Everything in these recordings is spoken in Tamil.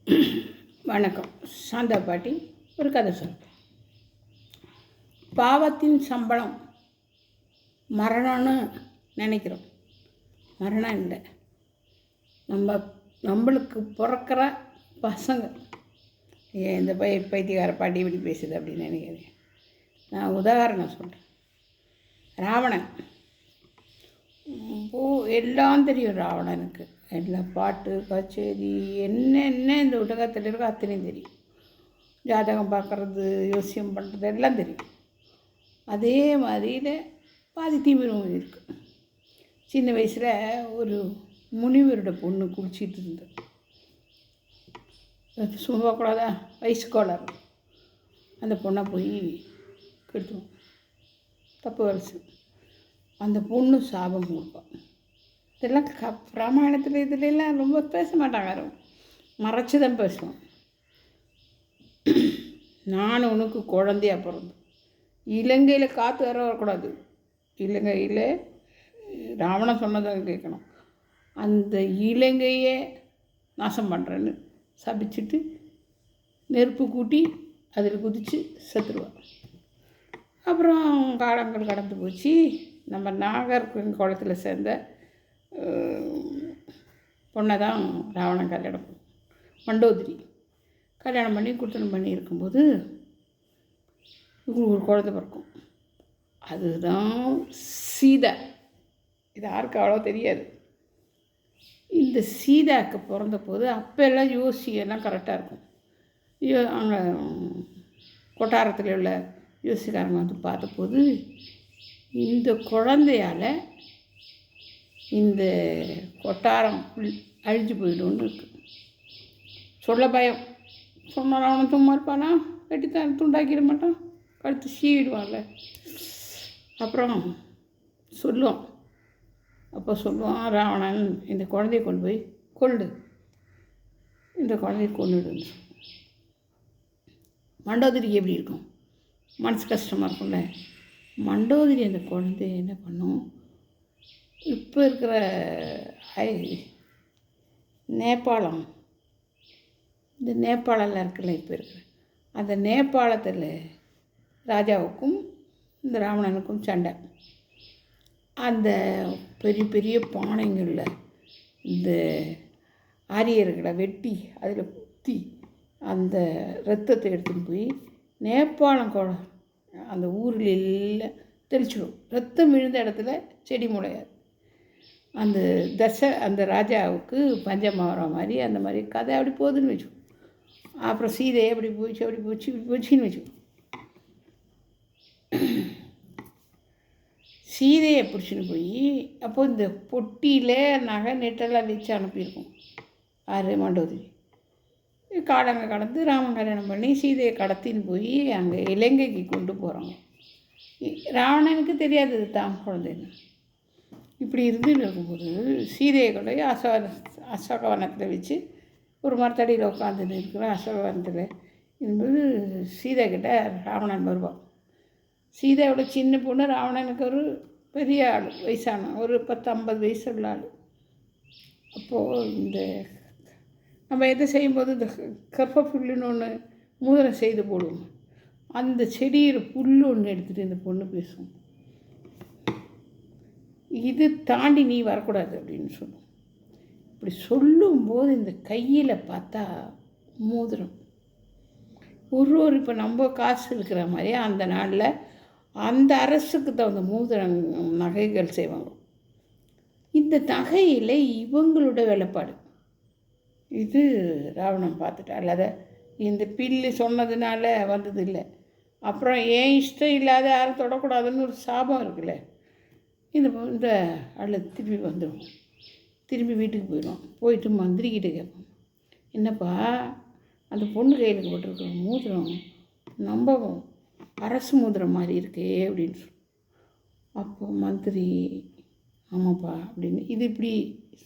வணக்கம். சாந்தா பாட்டி ஒரு கதை சொல்கிறேன். பாவத்தின் சம்பளம் மரணம்னு நினைக்கிறோம். மரணம் இல்லை, நம்மளுக்கு பிறக்கிற பசங்க. ஏன் இந்த பைத்தியக்கார பாட்டி இப்படி பேசுது அப்படின்னு நினைக்கிறேன். நான் உதாரணம் சொல்கிறேன். ராவணன் எல்லாம் தெரியும். ராவணனுக்கு எல்லா பாட்டு கச்சேரி என்ன இந்த உலகத்தில் இருக்கோ அத்தனையும் தெரியும். ஜாதகம் பார்க்குறது, யோசியம் பண்ணுறது எல்லாம் தெரியும். அதே மாதிரியில் பாதி தீவிரம் இருக்குது. சின்ன வயசில் ஒரு முனிவரோட பொண்ணு குளிச்சிட்டு இருந்தது. சும்மா போகக்கூடாதா, வயசு கோளாறு. அந்த பொண்ணை போய் கெடுத்துவோம். தப்பு வரிசை. அந்த பொண்ணு சாபம் கொடுப்பான். இதெல்லாம் ராமாயணத்தில் இதுலாம் ரொம்ப பேச மாட்டாங்க. மறைச்சி தான் பேசுவோம். நான் உனக்கு குழந்தையாக பிறந்தேன். இலங்கையில் காற்று வரக்கூடாது. இலங்கையில் ராவணன் சொன்னதை கேட்கணும். அந்த இலங்கையே நாசம் பண்ணுறேன்னு சபிச்சுட்டு நெருப்பு கூட்டி அதில் குதித்து செத்துருவான். அப்புறம் காலங்கள் கடந்து போச்சு. நம்ம நாகர்கோவில் குளத்தில் சேர்ந்த பொண்ணை தான் ராவணன் கல்யாணம் பண்ண, மண்டோதரி கல்யாணம் பண்ணி குடுத்தனம் பண்ணி இருக்கும்போது இவங்களுக்கு ஒரு குழந்தை பிறக்கும். அதுதான் சீதா. இது யாருக்கு அவ்வளோ தெரியாது. இந்த சீதாவுக்கு பிறந்த போது அப்போல்லாம் யோசியெல்லாம் கரெக்டாக இருக்கும். அங்கே கொட்டாரத்தில் உள்ள யோசிக்காரங்க வந்து பார்த்தபோது இந்த குழந்தையால் இந்த கொட்டாரம் அழிஞ்சு போயிடும்னு இருக்குது. சொல்ல பயம். சொன்னாலும் அவனை சும்மா இருப்பானா, வெட்டித்தான் துண்டாக்கிட மாட்டான், கழுத்து சீவிடுவான்ல. அப்புறம் சொல்லுவான். அப்போ சொல்லுவான் ராவணன், இந்த குழந்தைய கொண்டு போய் கொள்ளு, இந்த குழந்தைய கொண்டுடுன்னு. மண்டோதரிக்கு எப்படி இருக்கும்? மனசு கஷ்டமாக இருக்கும்ல. மண்டோதரி அந்த குழந்தைய என்ன பண்ணும், இப்போ இருக்கிற நேபாளம், இந்த நேபாளெல்லாம் இருக்குல்ல, இப்போ இருக்கிற அந்த நேபாளத்தில் ராஜாவுக்கும் இந்த ராவணனுக்கும் சண்டை. அந்த பெரிய பெரிய பானைங்களில் இந்த ஆரியர்களை வெட்டி அதில் குத்தி அந்த இரத்தத்தை எடுத்துன்னு போய் நேபாளம் அந்த ஊரில் எல்லாம் தெளிச்சிடும். ரத்தம் விழுந்த இடத்துல செடி முளையாது. அந்த ராஜாவுக்கு பஞ்சமாக வர மாதிரி அந்த மாதிரி கதை அப்படி போகுதுன்னு வச்சுக்கோ. அப்புறம் சீதையை அப்படி போச்சுன்னு வச்சுக்கோ. சீதையை பிடிச்சின்னு போய் அப்போது இந்த பொட்டியில் நகை நெட்டெல்லாம் வச்சு அனுப்பியிருக்கோம். மண்டோதரி காலங்க கடந்து ராமன் கல்யாணம் பண்ணி சீதையை கடத்தின்னு போய் அங்கே இலங்கைக்கு கொண்டு போகிறாங்க. ராவணனுக்கு தெரியாது இது தான் குழந்தைன்னு. இப்படி இருந்துன்னு இருக்கும்போது சீதையை கொண்டு போய் அசோகவனத்தில் வச்சு ஒரு மரத்தடியில் உட்காந்துன்னு இருக்கிற அசோகவனத்தில் இருக்கும்போது சீதை கிட்ட ராவணன் வருவான். சீதையோட சின்ன பொண்ணு, ராவணனுக்கு ஒரு பெரிய ஆள், வயசான ஒரு 10-50 வயசு உள்ள ஆள். அப்போது இந்த நம்ம எதை செய்யும்போது இந்த கற்ப புல்லுன்னு ஒன்று மூதனம் செய்து போடுவோம். அந்த செடியில் புல் ஒன்று எடுத்துகிட்டு இந்த பொண்ணு பேசும். இது தாண்டி நீ வரக்கூடாது அப்படின்னு சொல்லும். இப்படி சொல்லும்போது இந்த கையில் பார்த்தா மோதிரம் ஒரு இப்போ நம்ம காசு இருக்கிற மாதிரி அந்த நாளில் அந்த அரசுக்கு தகுந்த மோதிரம் நகைகள் செய்வாங்க. இந்த நகையில் இவங்களோட வேலைப்பாடு. இது ராவணன் பார்த்துட்டா. அல்லாத இந்த பில்லு சொன்னதுனால வந்தது இல்லை. அப்புறம் ஏன் இஷ்டம் இல்லாத யாரும் தொடக்கூடாதுன்னு ஒரு சாபம் இருக்குல்ல. இந்த ஆள் திரும்பி வந்துடும். திரும்பி வீட்டுக்கு போயிடும். போயிட்டு மந்திரிக்கிட்ட கேட்போம், என்னப்பா அந்த பொண்ணு கையில் போட்டிருக்கிற மோதிரம் நம்ம அரசு மோதிரம் மாதிரி இருக்கே அப்படின்னு சொல்லி. அப்போ மந்திரி ஆமாப்பா அப்படின்னு இது இப்படி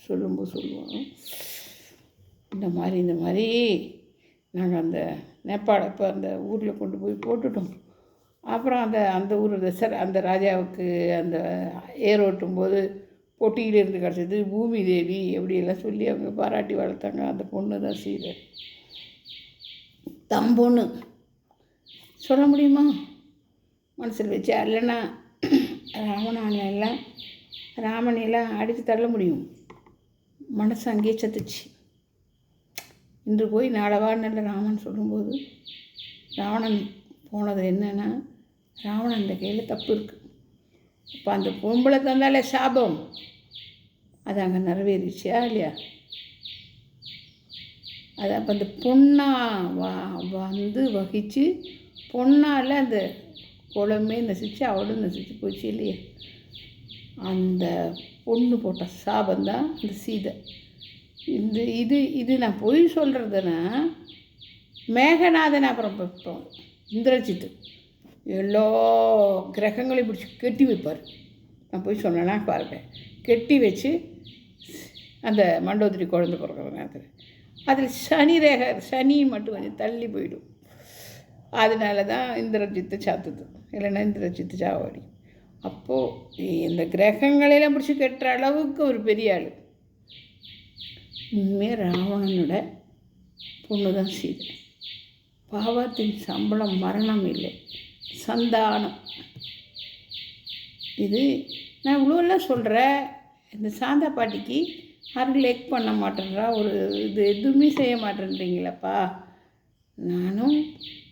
சொல்லும்போது சொல்லுவாங்க, இந்த மாதிரி நாங்கள் அந்த நேபாள இப்போ அந்த ஊரில் கொண்டு போய் போட்டுட்டோம். அப்புறம் அந்த ஊர் அந்த ராஜாவுக்கு அந்த ஏர் ஓட்டும்போது பொட்டியிலேருந்து கிடச்சது பூமி தேவி எப்படியெல்லாம் சொல்லி அவங்க பாராட்டி வளர்த்தாங்க. அந்த பொண்ணு தான் சீதை. தம் பொண்ணு சொல்ல முடியுமா? மனசில் வச்சு இல்லைன்னா ராமனையெல்லாம் அடித்து தள்ள முடியும். மனசு அங்கேயே சத்துச்சு. இன்று போய் நாளவான்னு ராமன் சொல்லும்போது ராவணன் போனது என்னென்னா, ராவணன் அந்த கையில் தப்பு இருக்குது. இப்போ அந்த பொம்பளை தந்தாலே சாபம், அது அங்கே நிறைவேறிச்சியா இல்லையா? அது அப்போ அந்த பொண்ணாக வந்து வகித்து பொண்ணால் அந்த குளமே நசிச்சு அவளும் நசிச்சு போச்சு இல்லையா? அந்த பொண்ணு போட்ட சாபந்தான் இந்த சீதை. இது நான் பொய் சொல்கிறதுன்னா, மேகநாதன் அப்புறம் பார்ப்போம் இந்திரஜித்து எல்லா கிரகங்களையும் பிடிச்சி கெட்டி வைப்பார். நான் போய் சொன்னேன்னா பாருங்கள், கெட்டி வச்சு அந்த மண்டோதரி குழந்தை பிறக்கிற நேரத்தில் அதில் சனி மட்டும் கொஞ்சம் தள்ளி போயிடும். அதனால தான் இந்திரஜித்து சாத்துது, இல்லைன்னா இந்திரஜித்து சாவாடி. அப்போது இந்த கிரகங்களெல்லாம் பிடிச்சி கட்டுற அளவுக்கு ஒரு பெரிய ஆள். உண்மையாக ராவணனோட பொண்ணு தான் சீதை. பாவத்தின் சம்பளம் மரணம் இல்லை, சந்தானம். இது நான் இவ்வளோலாம் சொல்கிறேன். இந்த சாந்தா பாட்டிக்கு யாரும் லைக் பண்ண மாட்டேன்றா, ஒரு இது எதுவுமே செய்ய மாட்டேன்றீங்களப்பா. நானும்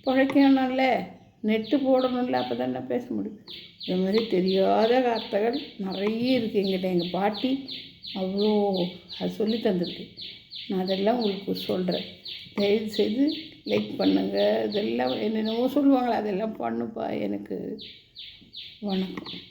பிழைக்கணும்ல, நெட்டு போடணும்ல, அப்போ தான் நான் பேச முடியும். இந்த மாதிரி தெரியாத வார்த்தைகள் நிறைய இருக்குது எங்கிட்ட. எங்கள் பாட்டி அவ்வளோ அது சொல்லி தந்திருக்கு. நான் அதெல்லாம் உங்களுக்கு சொல்கிறேன். தயவுசெய்து லைக் பண்ணுங்கள். இதெல்லாம் என்னென்னவோ சொல்லுவாங்களே, அதெல்லாம் பண்ணுப்பா. எனக்கு வணக்கம்.